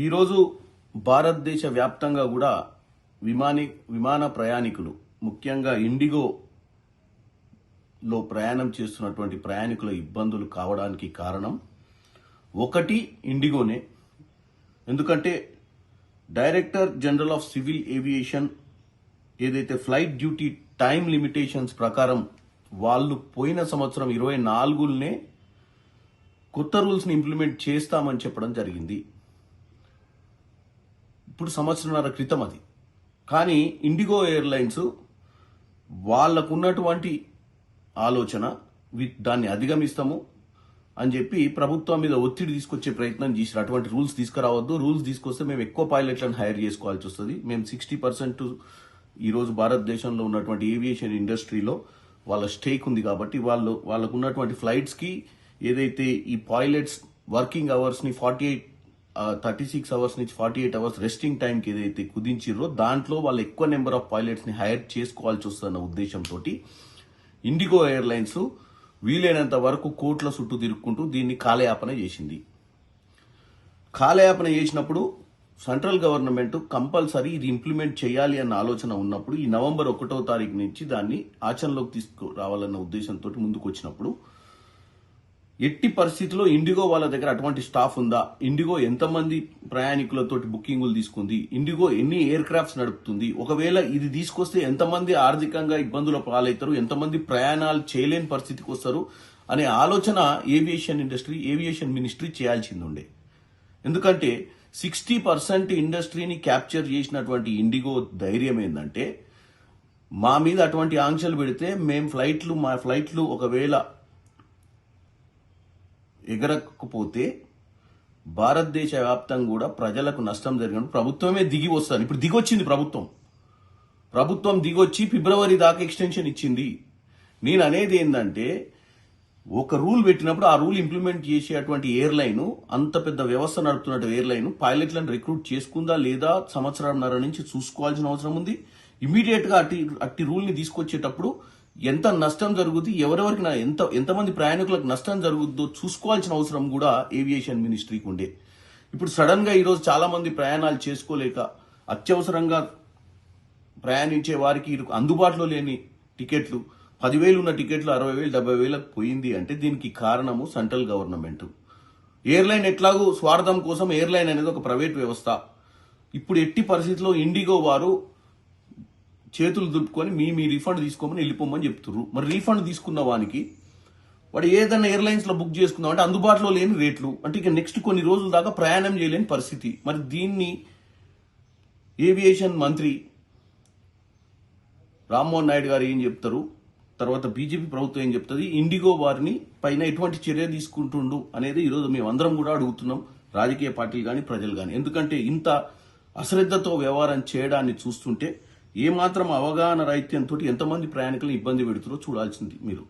ఈరోజు భారతదేశ వ్యాప్తంగా కూడా విమాన ప్రయాణికులు ముఖ్యంగా ఇండిగోలో ప్రయాణం చేస్తున్నటువంటి ప్రయాణికుల ఇబ్బందులు కావడానికి కారణం ఒకటి ఇండిగోనే. ఎందుకంటే director general of civil aviation ఏదైతే ఫ్లైట్ డ్యూటీ టైం లిమిటేషన్స్ ప్రకారం వాళ్ళు పోయిన సంవత్సరం 24నే కొత్త రూల్స్ని ఇంప్లిమెంట్ చేస్తామని చెప్పడం జరిగింది. ఇప్పుడు సంవత్సరంన్నర క్రితం అది. కానీ ఇండిగో ఎయిర్లైన్స్ వాళ్ళకున్నటువంటి ఆలోచన దాన్ని అధిగమిస్తాము అని చెప్పి ప్రభుత్వం మీద ఒత్తిడి తీసుకొచ్చే ప్రయత్నం చేశారు. అటువంటి రూల్స్ తీసుకురావద్దు, రూల్స్ తీసుకొస్తే మేము ఎక్కువ పైలట్లను హైర్ చేసుకోవాల్సి వస్తుంది, మేము 60% ఈరోజు భారతదేశంలో ఉన్నటువంటి ఏవియేషన్ ఇండస్ట్రీలో వాళ్ళ స్టేక్ ఉంది కాబట్టి వాళ్ళకు ఉన్నటువంటి ఫ్లైట్స్కి ఏదైతే ఈ పైలట్స్ వర్కింగ్ అవర్స్ని 36 అవర్స్ నుంచి 48 అవర్స్ రెస్టింగ్ టైంకి ఏదైతే కుదించిర్రో దాంట్లో వాళ్ళు ఎక్కువ నెంబర్ ఆఫ్ పైలట్స్ని హైర్ చేసుకోవాల్సి వస్తున్న ఉద్దేశంతో ఇండిగో ఎయిర్లైన్స్ వీలైనంత వరకు కోట్ల చుట్టూ తిరుక్కుంటూ దీన్ని కాలయాపన చేసింది. కాలయాపన చేసినప్పుడు సెంట్రల్ గవర్నమెంట్ కంపల్సరీ ఇది ఇంప్లిమెంట్ చేయాలి అన్న ఆలోచన ఉన్నప్పుడు ఈ నవంబర్ 1వ తారీఖు నుంచి దాన్ని ఆచరణలోకి తీసుకురావాలన్న ఉద్దేశంతో ముందుకు వచ్చినప్పుడు ఎట్టి పరిస్థితిలో ఇండిగో వాళ్ళ దగ్గర అటువంటి స్టాఫ్ ఉందా, ఇండిగో ఎంతమంది ప్రయాణికులతోటి బుకింగులు తీసుకుంది, ఇండిగో ఎన్ని ఎయిర్ క్రాఫ్ట్స్ నడుపుతుంది, ఒకవేళ ఇది తీసుకొస్తే ఎంతమంది ఆర్థికంగా ఇబ్బందుల పాలవుతారు, ఎంతమంది ప్రయాణాలు చేయలేని పరిస్థితికి వస్తారు అనే ఆలోచన ఏవియేషన్ మినిస్ట్రీ చేయాల్సింది ఉండే. ఎందుకంటే 60% ఇండస్ట్రీని క్యాప్చర్ చేసినటువంటి ఇండిగో ధైర్యం ఏంటంటే మా మీద అటువంటి ఆంక్షలు పెడితే మా ఫ్లైట్లు ఒకవేళ ఎగరకపోతే భారతదేశ వ్యాప్తంగా కూడా ప్రజలకు నష్టం జరిగినప్పుడు ప్రభుత్వమే దిగి వస్తుంది. ఇప్పుడు దిగొచ్చింది ప్రభుత్వం దిగొచ్చి ఫిబ్రవరి దాకా ఎక్స్టెన్షన్ ఇచ్చింది. నేను అనేది ఏంటంటే ఒక రూల్ పెట్టినప్పుడు ఆ రూల్ ఇంప్లిమెంట్ చేసేటువంటి ఎయిర్లైన్, అంత పెద్ద వ్యవస్థ నడుపుతున్న ఎయిర్లైన్ పైలట్లను రిక్రూట్ చేసుకుందా లేదా సంవత్సరంన్నర నుంచి చూసుకోవాల్సిన అవసరం ఉంది. ఇమీడియట్ గా అట్టి రూల్ ని తీసుకొచ్చేటప్పుడు ఎంత నష్టం జరుగుద్ది, ఎవరెవరికి ఎంతమంది ప్రయాణికులకు నష్టం జరుగుద్దో చూసుకోవాల్సిన అవసరం కూడా ఏవియేషన్ మినిస్ట్రీకి ఉండే. ఇప్పుడు సడన్ గా ఈరోజు చాలా మంది ప్రయాణాలు చేసుకోలేక అత్యవసరంగా ప్రయాణించే వారికి అందుబాటులో లేని టికెట్లు 10,000 ఉన్న టికెట్లు 60,000 70,000 పోయింది అంటే దీనికి కారణము సెంట్రల్ గవర్నమెంట్. ఎయిర్లైన్ ఎట్లాగూ స్వార్థం కోసం ఎయిర్లైన్ అనేది ఒక ప్రైవేట్ వ్యవస్థ. ఇప్పుడు ఎట్టి పరిస్థితిలో ఇండిగో వారు చేతులు దులుపుకొని మీ రీఫండ్ తీసుకోమని వెళ్ళిపోమని చెప్తున్నారు. మరి రీఫండ్ తీసుకున్న వానికి వాడు ఏదైనా ఎయిర్లైన్స్ లో బుక్ చేసుకుందాం అంటే అందుబాటులో లేని రేట్లు, అంటే ఇక నెక్స్ట్ కొన్ని రోజుల దాకా ప్రయాణం చేయలేని పరిస్థితి. మరి దీన్ని ఏవియేషన్ మంత్రి రామ్మోహన్ నాయుడు గారు ఏం చెప్తారు, తర్వాత బీజేపీ ప్రభుత్వం ఏం చెప్తుంది, ఇండిగో వారిని పైన ఎటువంటి చర్య తీసుకుంటుండు అనేది ఈరోజు మేము అందరం కూడా అడుగుతున్నాం, రాజకీయ పార్టీలు కానీ ప్రజలు కానీ. ఎందుకంటే ఇంత అశ్రద్ధతో వ్యవహారం చేయడాన్ని చూస్తుంటే ఏమాత్రం అవగాహన రాహిత్యంతో ఎంతమంది ప్రయాణికులను ఇబ్బంది పెడుతున్నారో చూడాల్సింది మీరు.